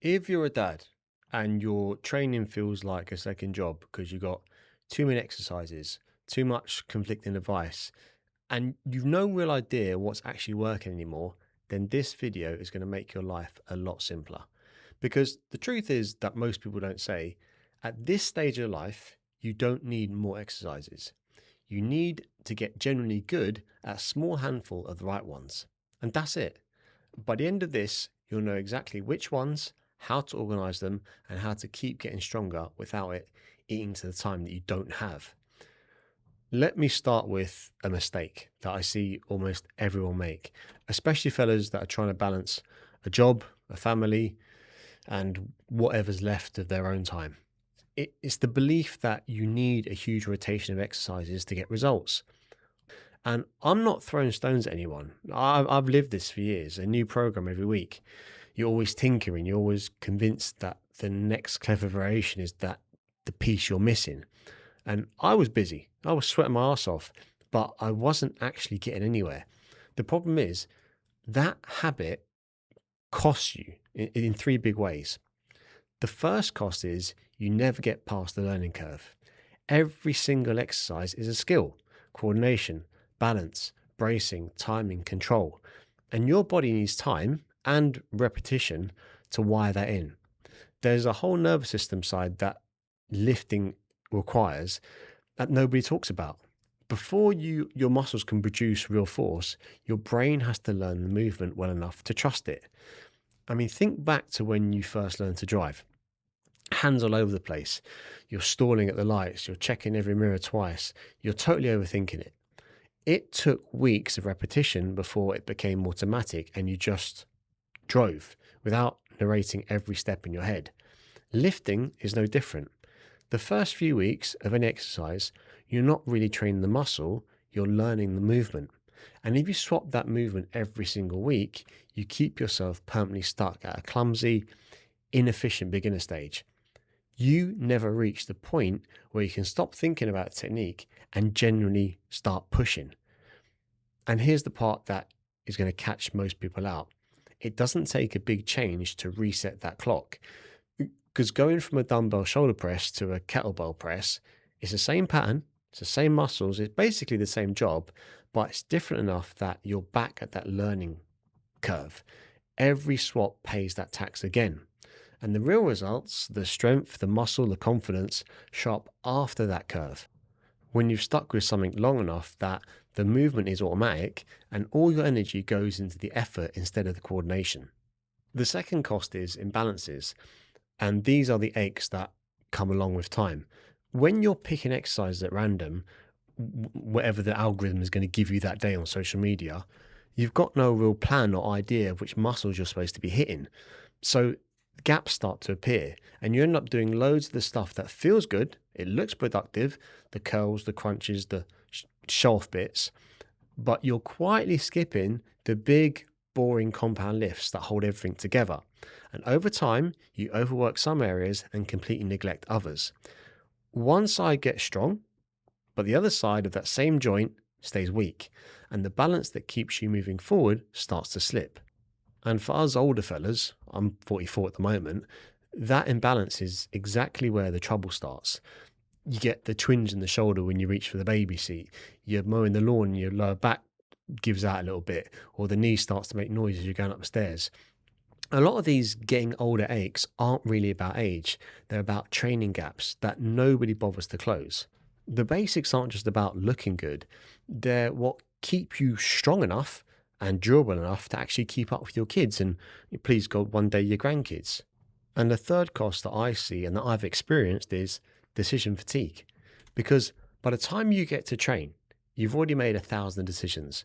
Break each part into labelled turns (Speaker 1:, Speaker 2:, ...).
Speaker 1: If you're a dad and your training feels like a second job because you've got too many exercises, too much conflicting advice, and you've no real idea what's actually working anymore, then this video is going to make your life a lot simpler. Because the truth is that most people don't say, at this stage of life, you don't need more exercises. You need to get generally good at a small handful of the right ones. And that's it. By the end of this, you'll know exactly which ones, how to organize them, and how to keep getting stronger without it eating to the time that you don't have. Let me start with a mistake that I see almost everyone make, especially fellas that are trying to balance a job, a family, and whatever's left of their own time. It's the belief that you need a huge rotation of exercises to get results. And I'm not throwing stones at anyone. I've lived this for years, a new program every week. You're always tinkering, you're always convinced that the next clever variation is that the piece you're missing. And I was busy, I was sweating my ass off, but I wasn't actually getting anywhere. The problem is that habit costs you in three big ways. The first cost is you never get past the learning curve. Every single exercise is a skill: coordination, balance, bracing, timing, control. And your body needs time and repetition to wire that in. There's a whole nervous system side that lifting requires that nobody talks about. Before your muscles can produce real force, your brain has to learn the movement well enough to trust it. I mean, think back to when you first learned to drive. Hands all over the place. You're stalling at the lights. You're checking every mirror twice. You're totally overthinking it. It took weeks of repetition before it became automatic and you just drove without narrating every step in your head. Lifting is no different. The first few weeks of any exercise, you're not really training the muscle, you're learning the movement. And if you swap that movement every single week, you keep yourself permanently stuck at a clumsy, inefficient beginner stage. You never reach the point where you can stop thinking about technique and genuinely start pushing. And here's the part that is going to catch most people out. It doesn't take a big change to reset that clock. Because going from a dumbbell shoulder press to a kettlebell press, it's the same pattern, it's the same muscles, it's basically the same job, but it's different enough that you're back at that learning curve. Every swap pays that tax again. And the real results, the strength, the muscle, the confidence, show up after that curve. When you've stuck with something long enough that the movement is automatic and all your energy goes into the effort instead of the coordination. The second cost is imbalances. And these are the aches that come along with time. When you're picking exercises at random, whatever the algorithm is going to give you that day on social media, you've got no real plan or idea of which muscles you're supposed to be hitting. So gaps start to appear and you end up doing loads of the stuff that feels good. It looks productive, the curls, the crunches, the show-off bits, but you're quietly skipping the big, boring compound lifts that hold everything together. And over time, you overwork some areas and completely neglect others. One side gets strong, but the other side of that same joint stays weak, and the balance that keeps you moving forward starts to slip. And for us older fellas, I'm 44 at the moment, that imbalance is exactly where the trouble starts. You get the twinge in the shoulder when you reach for the baby seat. You're mowing the lawn and your lower back gives out a little bit, or the knee starts to make noise as you're going upstairs. A lot of these getting older aches aren't really about age. They're about training gaps that nobody bothers to close. The basics aren't just about looking good. They're what keep you strong enough and durable enough to actually keep up with your kids and, please God, one day your grandkids. And the third cost that I see and that I've experienced is decision fatigue. Because by the time you get to train, you've already made 1,000 decisions.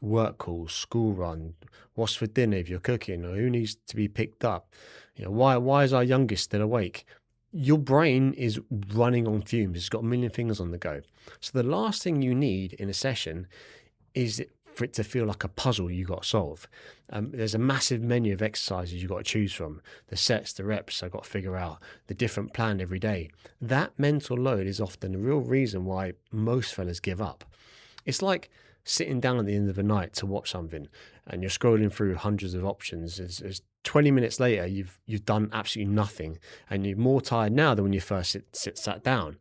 Speaker 1: Work calls, school run, what's for dinner if you're cooking, or who needs to be picked up. Why is our youngest still awake? Your brain is running on fumes. It's got a million things on the go. So the last thing you need in a session is for it to feel like a puzzle you got to solve. There's a massive menu of exercises you got to choose from. The sets, the reps I got to figure out, the different plan every day. That mental load is often the real reason why most fellas give up. It's like sitting down at the end of the night to watch something and you're scrolling through hundreds of options. There's 20 minutes later, you've done absolutely nothing, and you're more tired now than when you first sat down.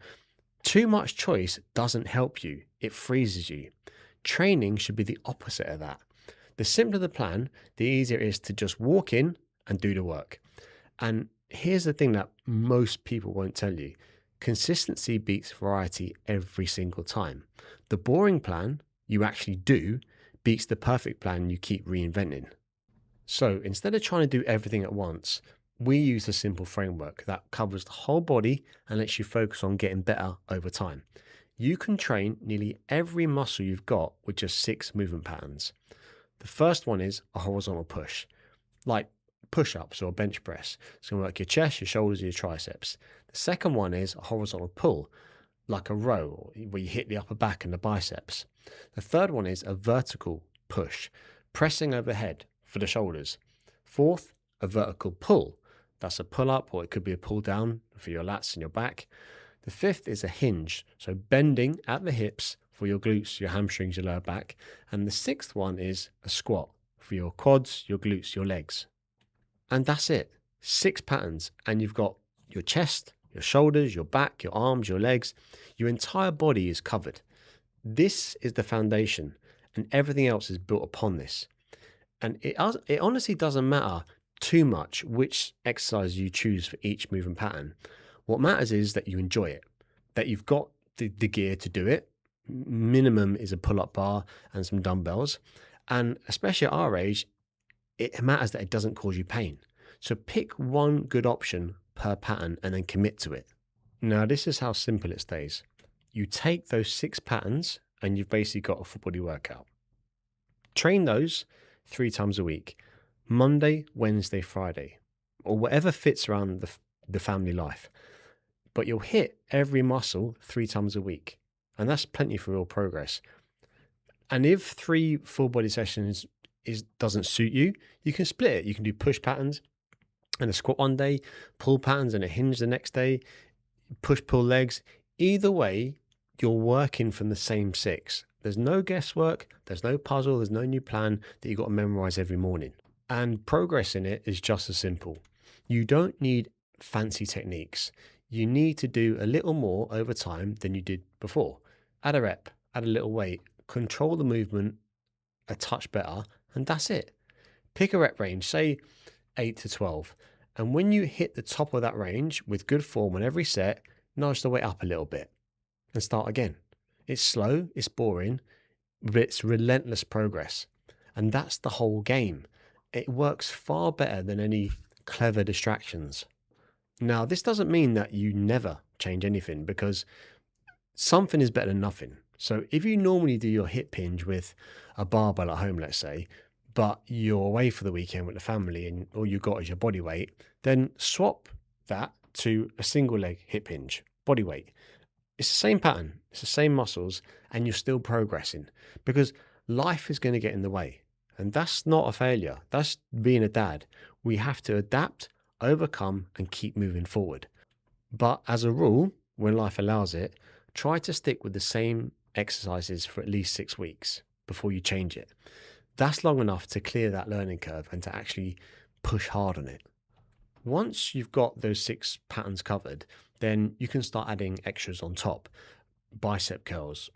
Speaker 1: Too much choice doesn't help you, it freezes you. Training should be the opposite of that. The simpler the plan, the easier it is to just walk in and do the work. And here's the thing that most people won't tell you: consistency beats variety every single time. The boring plan you actually do beats the perfect plan you keep reinventing. So instead of trying to do everything at once, we use a simple framework that covers the whole body and lets you focus on getting better over time. You can train nearly every muscle you've got with just 6 movement patterns. The first one is a horizontal push, like push-ups or bench press. It's going to work your chest, your shoulders, your triceps. The second one is a horizontal pull, like a row, where you hit the upper back and the biceps. The third one is a vertical push, pressing overhead for the shoulders. Fourth, a vertical pull. That's a pull-up, or it could be a pull down for your lats and your back. The fifth is a hinge, so bending at the hips for your glutes, your hamstrings, your lower back. And the sixth one is a squat for your quads, your glutes, your legs. And that's it. 6 patterns, and you've got your chest, your shoulders, your back, your arms, your legs. Your entire body is covered. This is the foundation, and everything else is built upon this. And it honestly doesn't matter too much which exercise you choose for each movement pattern. What matters is that you enjoy it, that you've got the gear to do it. Minimum is a pull-up bar and some dumbbells. And especially at our age, it matters that it doesn't cause you pain. So pick one good option per pattern and then commit to it. Now, this is how simple it stays. You take those 6 patterns and you've basically got a full body workout. Train those 3 times a week, Monday, Wednesday, Friday, or whatever fits around the family life. But you'll hit every muscle 3 times a week. And that's plenty for real progress. And if 3 full body sessions doesn't suit you, you can split it. You can do push patterns and a squat one day, pull patterns and a hinge the next day, push pull legs. Either way, you're working from the same 6. There's no guesswork, there's no puzzle, there's no new plan that you've got to memorize every morning. And progress in it is just as simple. You don't need fancy techniques. You need to do a little more over time than you did before. Add a rep, add a little weight, control the movement a touch better, and that's it. Pick a rep range, say 8 to 12. And when you hit the top of that range with good form on every set, nudge the weight up a little bit and start again. It's slow, it's boring, but it's relentless progress. And that's the whole game. It works far better than any clever distractions. Now, this doesn't mean that you never change anything, because something is better than nothing. So if you normally do your hip hinge with a barbell at home, let's say, but you're away for the weekend with the family and all you got is your body weight, then swap that to a single leg hip hinge, body weight. It's the same pattern, it's the same muscles, and you're still progressing, because life is going to get in the way. And that's not a failure. That's being a dad. We have to adapt, overcome, and keep moving forward. But as a rule, when life allows it, try to stick with the same exercises for at least 6 weeks before you change it. That's long enough to clear that learning curve and to actually push hard on it. Once you've got those 6 patterns covered, then you can start adding extras on top. Bicep curls,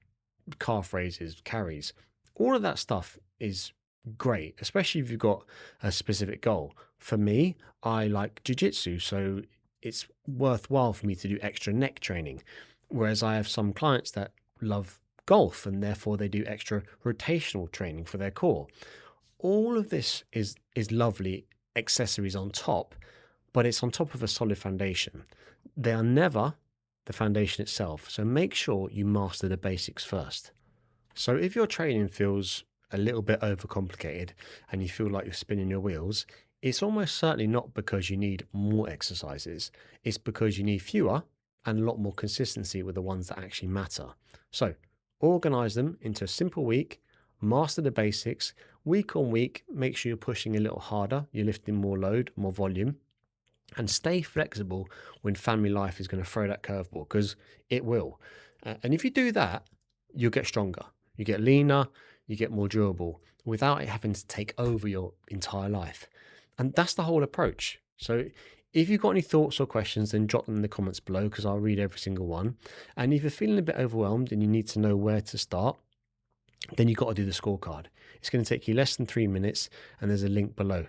Speaker 1: calf raises, carries. All of that stuff is great, especially if you've got a specific goal. For me, I like jiu-jitsu, so it's worthwhile for me to do extra neck training. Whereas I have some clients that love golf and therefore they do extra rotational training for their core. All of this is lovely accessories on top, but it's on top of a solid foundation. They are never the foundation itself. So make sure you master the basics first. So if your training feels a little bit overcomplicated and you feel like you're spinning your wheels, it's almost certainly not because you need more exercises. It's because you need fewer and a lot more consistency with the ones that actually matter. So organize them into a simple week, master the basics, week on week, make sure you're pushing a little harder, you're lifting more load, more volume, and stay flexible when family life is going to throw that curveball, because it will. And if you do that, you'll get stronger, you get leaner, you get more durable without it having to take over your entire life. And that's the whole approach. So if you've got any thoughts or questions, then drop them in the comments below because I'll read every single one. And if you're feeling a bit overwhelmed and you need to know where to start, then you've got to do the scorecard. It's going to take you less than 3 minutes, and there's a link below.